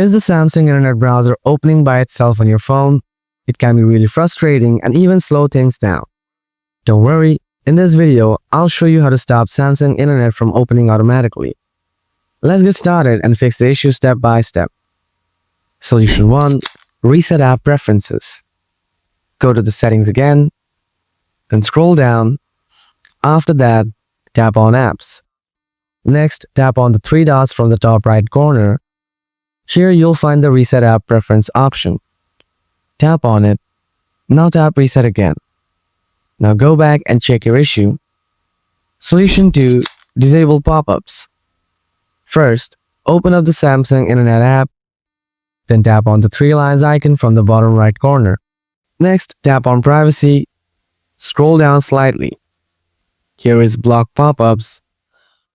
Is the Samsung Internet browser opening by itself on your phone? It can be really frustrating and even slow things down. Don't worry, in this video, I'll show you how to stop Samsung Internet from opening automatically. Let's get started and fix the issue step by step. Solution 1. Reset App Preferences. Go to the settings again, then scroll down. After that, tap on Apps. Next, tap on the three dots from the top right corner. Here you'll find the Reset App Preference option. Tap on it. Now tap Reset again. Now go back and check your issue. Solution 2. Disable pop-ups. First, open up the Samsung Internet app. Then tap on the three lines icon from the bottom right corner. Next, tap on Privacy. Scroll down slightly. Here is Block Pop-ups.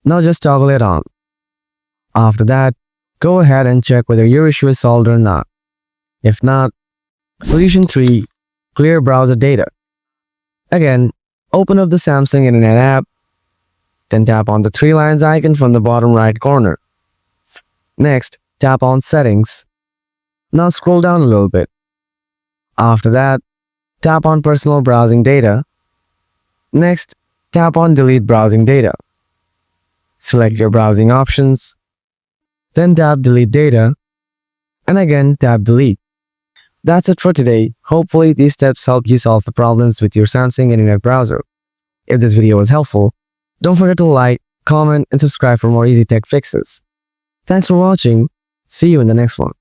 Now just toggle it on. After that, go ahead and check whether your issue is solved or not. If not, Solution 3. Clear browser data. Again, open up the Samsung Internet app. Then tap on the three lines icon from the bottom right corner. Next, tap on Settings. Now scroll down a little bit. After that, tap on Personal Browsing Data. Next, tap on Delete Browsing Data. Select your browsing options. Then tap Delete Data. And again, tap Delete. That's it for today. Hopefully, these steps helped you solve the problems with your Samsung Internet browser. If this video was helpful, don't forget to like, comment, and subscribe for more easy tech fixes. Thanks for watching. See you in the next one.